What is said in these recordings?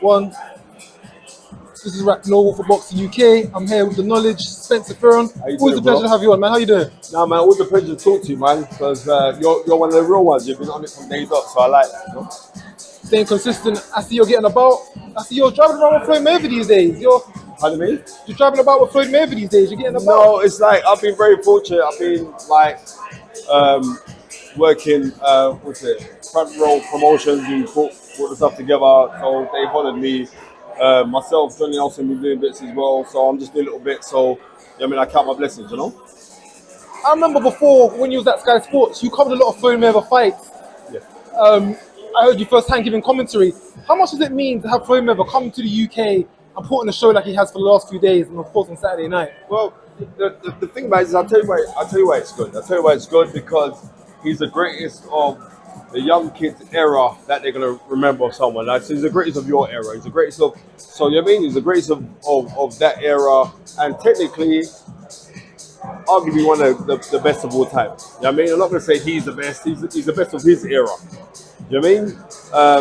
One. This is Rap Normal for Boxing UK. I'm here with the knowledge, Spencer Fearon. Always a pleasure to have you on, man. How you doing? Nah, man, always a pleasure to talk to you, man, because you're one of the real ones. You've been on it from day dot, so I like that, you know? Staying consistent. I see you're getting about. I see you're driving around with Floyd Mayweather these days. Pardon me? You're driving about with Floyd Mayweather these days. You're getting about. No, it's like I've been very fortunate. I've been like working, front row promotions. We put the stuff together, so they've honored me. Myself, Johnny Nelson, been doing bits as well, so I'm just doing a little bit. So, I mean, I count my blessings, you know. I remember before when you was at Sky Sports, you covered a lot of Floyd Mayweather fights. Yeah. I heard you first time giving commentary. How much does it mean to have Floyd Mayweather come to the UK and put on a show like he has for the last few days, and of course on Saturday night? Well, the thing about it is, I'll tell you why it's good. I'll tell you why it's good because he's the greatest of the young kids' era that they're gonna remember of someone. Like, so he's the greatest of your era. He's the greatest of, so you know what I mean? He's the greatest of that era, and technically, arguably one of the best of all time. You know what I mean? I'm not gonna say he's the best. He's the best of his era. You know what I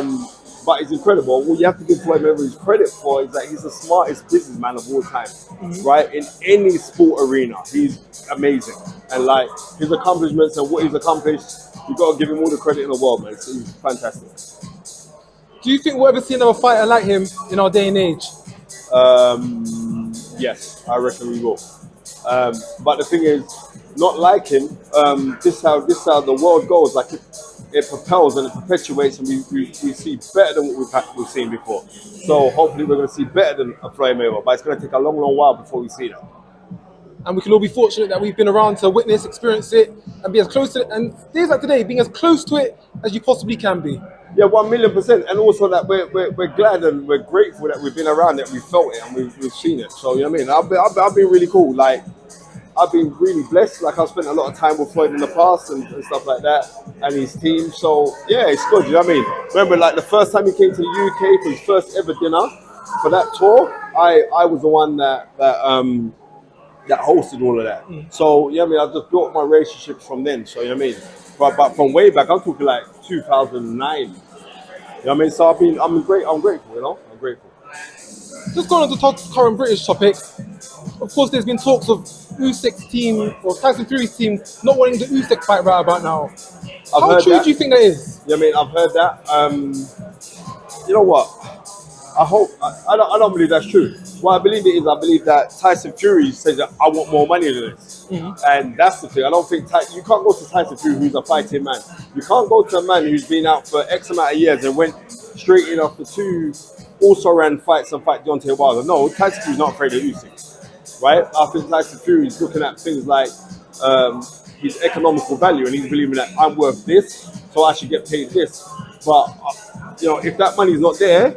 mean? But he's incredible. What you have to give Floyd Mayweather his credit for is that he's the smartest businessman of all time, right? In any sport arena, he's amazing. And like his accomplishments and what he's accomplished, you've got to give him all the credit in the world, man. He's fantastic. Do you think we'll ever see another fighter like him in our day and age? Yes, I reckon we will. But the thing is, not like him. This how the world goes. Like it propels and it perpetuates, and we see better than what we've seen before. So hopefully we're going to see better than a Floyd Mayweather, but it's going to take a long while before we see that. And we can all be fortunate that we've been around to witness, experience it, and be as close to it. And days like today, being as close to it as you possibly can be. Yeah, 1,000,000%. And also that we're glad and we're grateful that we've been around it, we felt it, and we've seen it. So you know what I mean? I've been really cool. Like I've been really blessed. Like I've spent a lot of time with Floyd in the past and stuff like that, and his team. So yeah, it's good. You know what I mean? Remember, like the first time he came to the UK for his first ever dinner for that tour, I was the one that hosted all of that. So yeah, I mean, I just built my relationships from then. So you know what I mean? But from way back, I'm talking like 2009. You know what I mean? So I'm grateful. You know, I'm grateful. Just going on to talk current British topics. Of course, there's been talks of Usyk's team or Tyson Fury's team not wanting the Usyk fight right about now. How true do you think that is? Yeah, I mean, I've heard that. You know what? I don't believe that's true. What I believe it is, I believe that Tyson Fury says that I want more money than this. And that's the thing. I don't think you can't go to Tyson Fury, who's a fighting man. You can't go to a man who's been out for X amount of years and went straight in after two also ran fights and fight Deontay Wilder. No, Tyson Fury's not afraid of Usyk, right? I think Tyson Fury is looking at things like his economical value, and he's believing that I'm worth this, so I should get paid this. But you know, if that money's not there,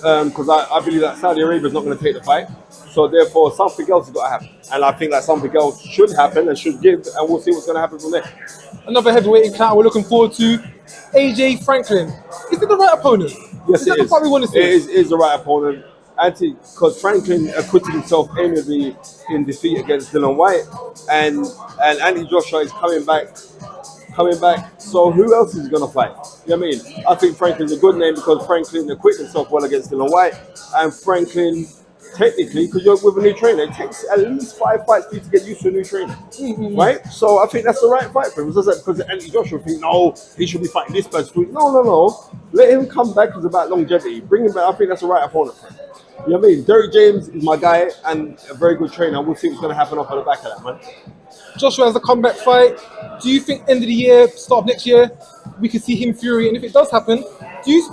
because I believe that Saudi Arabia is not going to take the fight, so therefore something else has got to happen, and I think that something else should happen and should give, and we'll see what's going to happen from there. Another heavyweight encounter we're looking forward to. AJ Franklin. Is it the right opponent? Yes, is that the fight we want to see? It is the right opponent. Because Franklin acquitted himself amiably in defeat against Dillian Whyte, and Anthony Joshua is coming back. So who else is going to fight? You know what I mean? I think Franklin's a good name because Franklin acquitted himself well against Dillian Whyte, and Franklin, technically, because you're with a new trainer, it takes at least 5 fights for you to get used to a new trainer, right? So I think that's the right fight for him. Because Anthony Joshua think, no, he should be fighting this person. No. Let him come back. It's about longevity. Bring him back. I think that's the right opponent for him. You know what I mean? Derrick James is my guy and a very good trainer. We'll see what's going to happen off of the back of that, man. Joshua has a comeback fight. Do you think end of the year, start of next year, we could see him Fury? And if it does happen,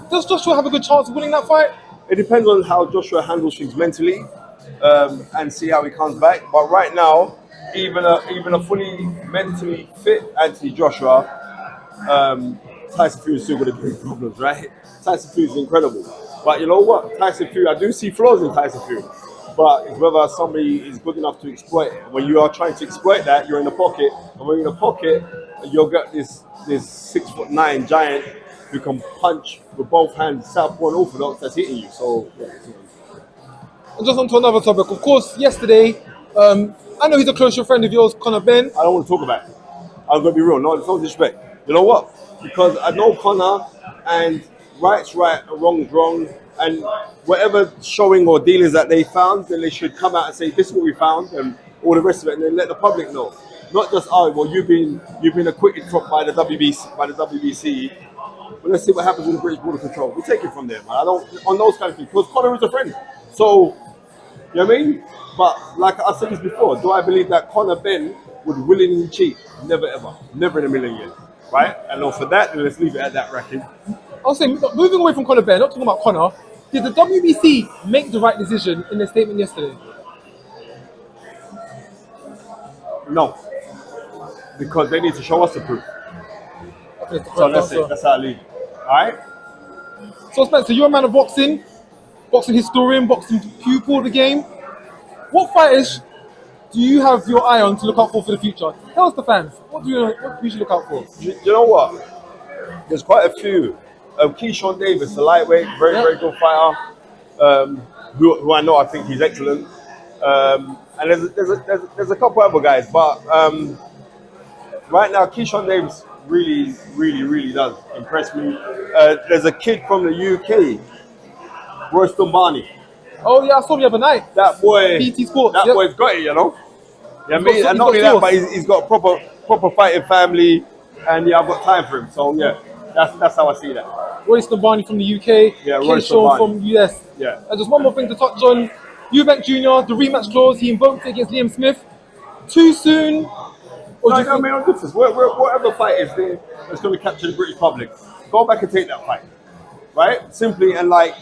does Joshua have a good chance of winning that fight? It depends on how Joshua handles things mentally and see how he comes back. But right now, even a fully mentally fit Anthony Joshua, Tyson Fury is still going to give problems, right? Tyson Fury is incredible. But you know what? Tyson Fury, I do see flaws in Tyson Fury. But it's whether somebody is good enough to exploit it. When you are trying to exploit that, you're in the pocket. And when you're in the pocket, you'll get this 6'9" giant who can punch with both hands, southpaw and orthodox, that's hitting you. So, yeah. And just on to another topic. Of course, yesterday, I know he's a close friend of yours, Conor Benn. I don't want to talk about it. I'm going to be real. No disrespect. You know what? Because I know Conor, and right's right and wrong's wrong. And whatever showing or dealings that they found, then they should come out and say, this is what we found, and all the rest of it, and then let the public know. Not just, oh, well, you've been acquitted from by the WBC. But let's see what happens with the British Border Control. We take it from there, man. I don't on those kind of things. Because Conor is a friend. So, you know what I mean? But like I said this before, do I believe that Conor Benn would willingly cheat? Never ever. Never in a million years. Right? And for that, then let's leave it at that record. I'll say, moving away from Conor Benn, not talking about Conor, did the WBC make the right decision in their statement yesterday? No. Because they need to show us the proof. Okay, So that's it. That's how I leave. Alright? So Spencer, you're a man of boxing historian, boxing pupil of the game. What fighters do you have your eye on to look out for the future? Tell us the fans. What do you should look out for? You know what? There's quite a few. Keyshawn Davis, the lightweight, very good fighter. Who I know, I think he's excellent. And there's a couple other guys, but right now Keyshawn Davis really does impress me. There's a kid from the UK, Royston Barney. Oh yeah, I saw him the other night. That boy, BT Sports. that boy's got it, you know. Yeah, and not only got that, but he's got a proper fighting family, and yeah, I've got time for him. So yeah, that's how I see that. Royston Barney from the UK, Yeah, Keyshawn from US. Yeah. And just one more thing to touch on. Eubank Jr., the rematch clause, he invoked it against Liam Smith. Too soon? Or No, I mean, no difference. Whatever fight is there that's going to capture the British public, go back and take that fight, right? Simply, and like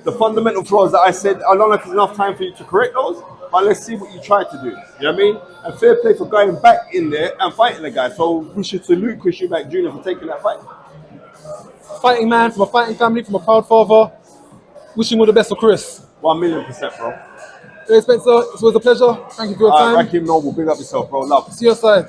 the fundamental flaws that I said, I don't know if there's enough time for you to correct those, but let's see what you tried to do. You know what I mean? And fair play for going back in there and fighting the guy. So we should salute Chris Eubank Jr. for taking that fight. Fighting man, from a fighting family, from a proud father. Wishing all the best for Chris. 1,000,000%, bro. Hey Spencer, it was a pleasure. Thank you for your time. Rakim Noble, big up yourself, bro. Love. See your side.